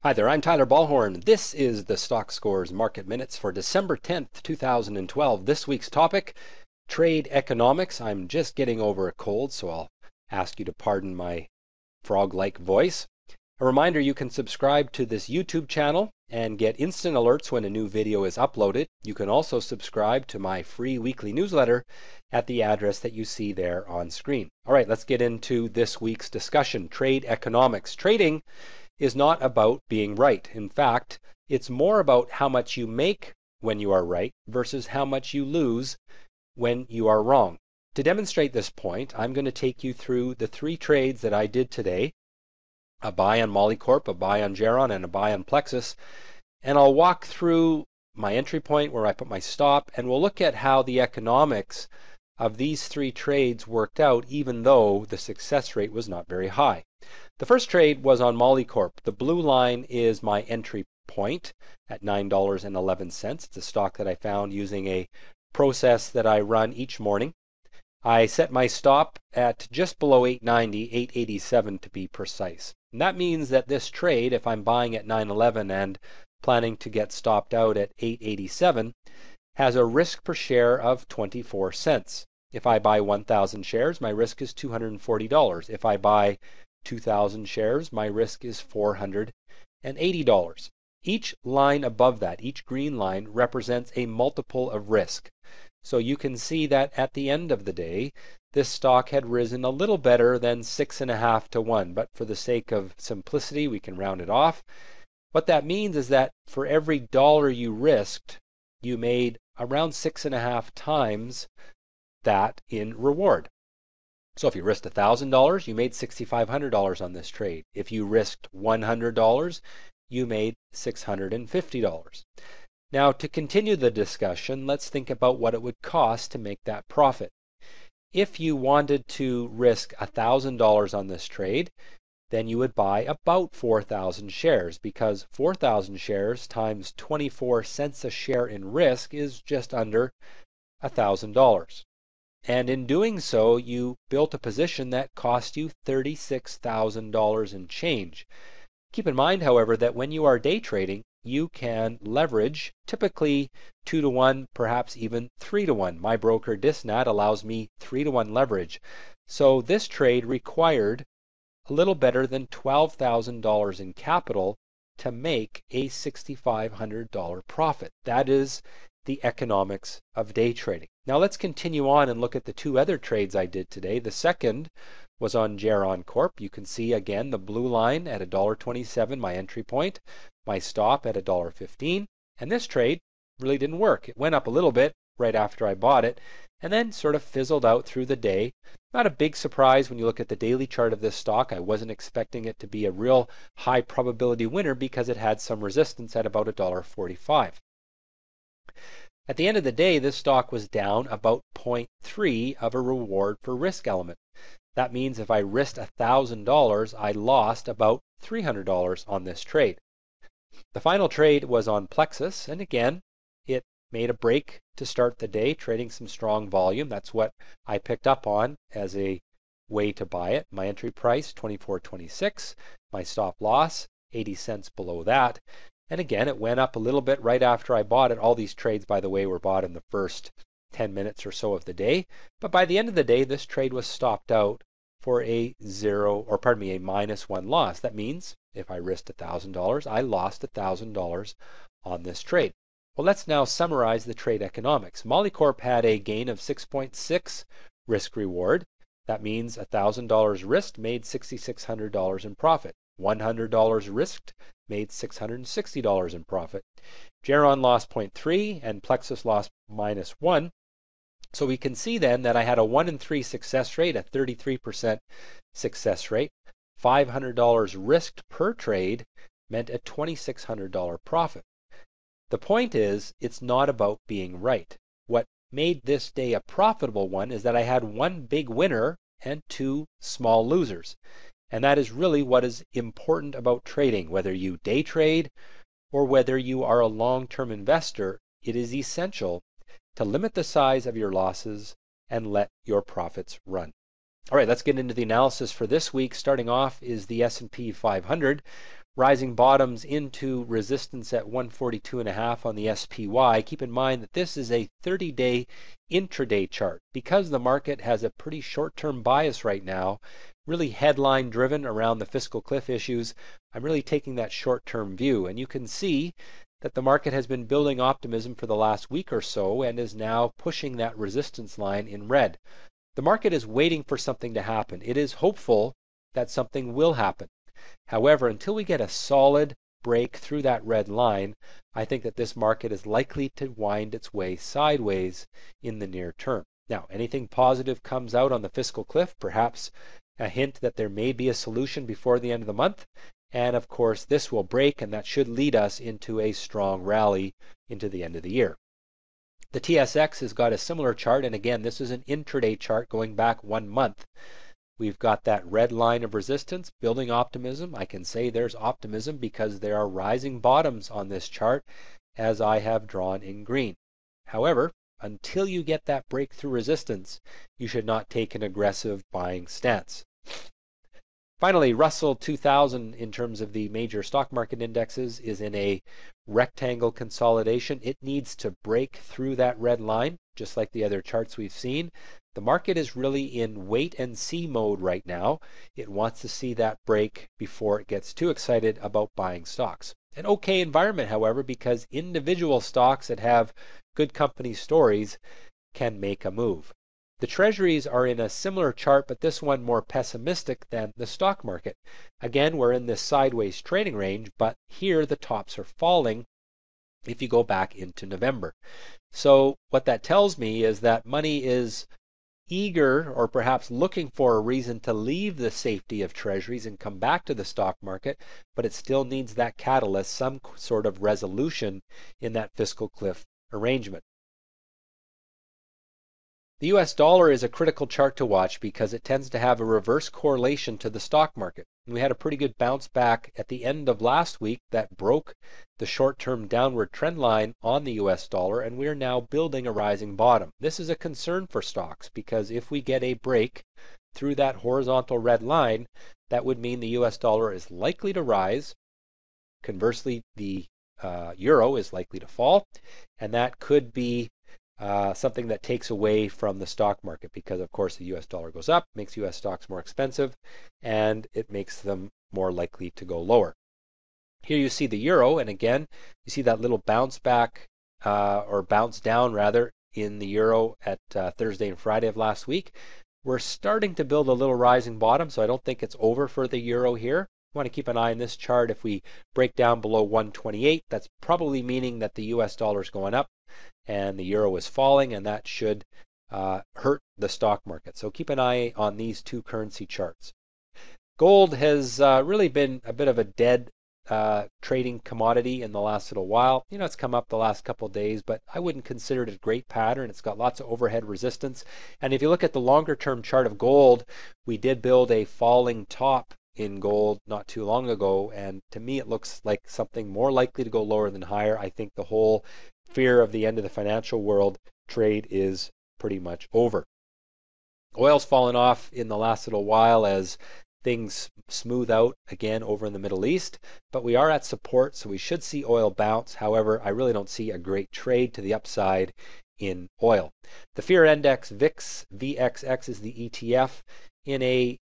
Hi there, I'm Tyler Ballhorn. This is the Stockscores Market Minutes for December 10th, 2012. This week's topic, trade economics. I'm just getting over a cold, so I'll ask you to pardon my frog-like voice. A reminder, you can subscribe to this YouTube channel and get instant alerts when a new video is uploaded. You can also subscribe to my free weekly newsletter at the address that you see there on screen. All right, let's get into this week's discussion, trade economics. Trading is not about being right. In fact, it's more about how much you make when you are right versus how much you lose when you are wrong. To demonstrate this point, I'm going to take you through the three trades that I did today: a buy on Molycorp, a buy on Geron, and a buy on Plexus. And I'll walk through my entry point where I put my stop, and we'll look at how the economics of these three trades worked out, even though the success rate was not very high. The first trade was on Molycorp. The blue line is my entry point at $9.11. It's a stock that I found using a process that I run each morning. I set my stop at just below 890, 887 to be precise. And that means that this trade, if I'm buying at 911 and planning to get stopped out at 887, has a risk per share of 24 cents. If I buy 1,000 shares, my risk is $240. If I buy 2,000 shares, my risk is $480. Each line above that, each green line, represents a multiple of risk. So you can see that at the end of the day, this stock had risen a little better than 6.5 to 1. But for the sake of simplicity, we can round it off. What that means is that for every dollar you risked, you made around 6.5 times that in reward. So if you risked $1,000, you made $6,500 on this trade. If you risked $100, you made $650. Now, to continue the discussion, let's think about what it would cost to make that profit. If you wanted to risk $1,000 on this trade, then you would buy about 4,000 shares, because 4,000 shares times 24 cents a share in risk is just under $1,000. And in doing so, you built a position that cost you $36,000 in change. Keep in mind, however, that when you are day trading, you can leverage typically 2 to 1, perhaps even 3 to 1. My broker Disnat allows me 3 to 1 leverage. So this trade required a little better than $12,000 in capital to make a $6,500 profit. That is the economics of day trading. Now let's continue on and look at the two other trades I did today. The second was on Geron Corp. You can see again the blue line at $1.27, my entry point, my stop at $1.15. And this trade really didn't work. It went up a little bit right after I bought it and then sort of fizzled out through the day. Not a big surprise when you look at the daily chart of this stock. I wasn't expecting it to be a real high probability winner because it had some resistance at about $1.45. At the end of the day, this stock was down about 0.3 of a reward for risk element. That means if I risked $1,000, I lost about $300 on this trade. The final trade was on Plexus, and again, it made a break to start the day, trading some strong volume. That's what I picked up on as a way to buy it. My entry price, $24.26. My stop loss, 80 cents below that. And again, it went up a little bit right after I bought it. All these trades, by the way, were bought in the first 10 minutes or so of the day. But by the end of the day, this trade was stopped out for a -1 loss. That means if I risked $1,000, I lost $1,000 on this trade. Well, let's now summarize the trade economics. Molycorp had a gain of 6.6 risk reward. That means $1,000 risked made $6,600 in profit. $100 risked made $660 in profit. Geron lost 0.3 and Plexus lost -1. So we can see then that I had a 1 in 3 success rate, a 33% success rate. $500 risked per trade meant a $2,600 profit. The point is, it's not about being right. What made this day a profitable one is that I had one big winner and two small losers. And that is really what is important about trading. Whether you day trade or whether you are a long-term investor, it is essential to limit the size of your losses and let your profits run. All right, let's get into the analysis for this week. Starting off is the S&P 500. rising bottoms into resistance at 142.5 on the SPY. Keep in mind that this is a 30-day intraday chart. Because the market has a pretty short-term bias right now, really headline driven around the fiscal cliff issues, I'm really taking that short-term view. And you can see that the market has been building optimism for the last week or so and is now pushing that resistance line in red. The market is waiting for something to happen. It is hopeful that something will happen. However, until we get a solid break through that red line, I think that this market is likely to wind its way sideways in the near term. Now, anything positive comes out on the fiscal cliff, perhaps a hint that there may be a solution before the end of the month. And of course, this will break, and that should lead us into a strong rally into the end of the year. The TSX has got a similar chart, and again, this is an intraday chart going back 1 month. We've got that red line of resistance, building optimism. I can say there's optimism because there are rising bottoms on this chart, as I have drawn in green. However, until you get that breakthrough resistance, you should not take an aggressive buying stance. Finally, Russell 2000 in terms of the major stock market indexes is in a rectangle consolidation. It needs to break through that red line, just like the other charts we've seen. The market is really in wait and see mode right now. It wants to see that break before it gets too excited about buying stocks. An okay environment, however, because individual stocks that have good company stories can make a move. The treasuries are in a similar chart, but this one more pessimistic than the stock market. Again, we're in this sideways trading range, but here the tops are falling if you go back into November. So what that tells me is that money is eager or perhaps looking for a reason to leave the safety of treasuries and come back to the stock market, but it still needs that catalyst, some sort of resolution in that fiscal cliff arrangement. The US dollar is a critical chart to watch because it tends to have a reverse correlation to the stock market. We had a pretty good bounce back at the end of last week that broke the short-term downward trend line on the US dollar, and we're now building a rising bottom. This is a concern for stocks because if we get a break through that horizontal red line, that would mean the US dollar is likely to rise. Conversely, the euro is likely to fall, and that could be something that takes away from the stock market because, of course, the US dollar goes up, makes US stocks more expensive, and it makes them more likely to go lower. Here you see the euro, and again, you see that little bounce back or bounce down rather in the euro at Thursday and Friday of last week. We're starting to build a little rising bottom, so I don't think it's over for the euro here. You want to keep an eye on this chart. If we break down below 128, that's probably meaning that the US dollar is going up and the euro is falling, and that should hurt the stock market. So keep an eye on these two currency charts. Gold has really been a bit of a dead trading commodity in the last little while. You know, it's come up the last couple of days, but I wouldn't consider it a great pattern. It's got lots of overhead resistance. And if you look at the longer term chart of gold, we did build a falling top in gold not too long ago, and to me it looks like something more likely to go lower than higher. I think the whole fear of the end of the financial world trade is pretty much over. Oil's fallen off in the last little while as things smooth out again over in the Middle East, but we are at support, so we should see oil bounce. However, I really don't see a great trade to the upside in oil. The fear index VIX VXX is the ETF in a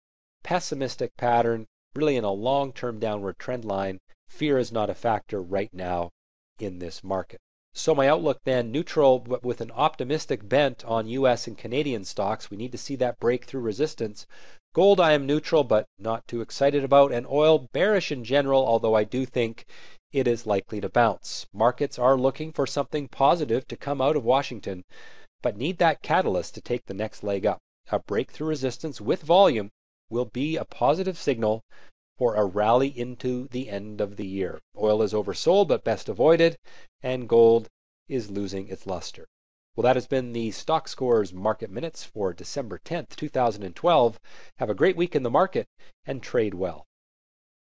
pessimistic pattern, really in a long-term downward trend line. Fear is not a factor right now in this market. So my outlook then, neutral but with an optimistic bent on US and Canadian stocks. We need to see that breakthrough resistance. Gold I am neutral but not too excited about, and oil bearish in general, although I do think it is likely to bounce. Markets are looking for something positive to come out of Washington, but need that catalyst to take the next leg up. A breakthrough resistance with volume will be a positive signal for a rally into the end of the year. Oil is oversold but best avoided, and gold is losing its luster. Well, that has been the Stockscores Market Minutes for December 10th, 2012. Have a great week in the market and trade well.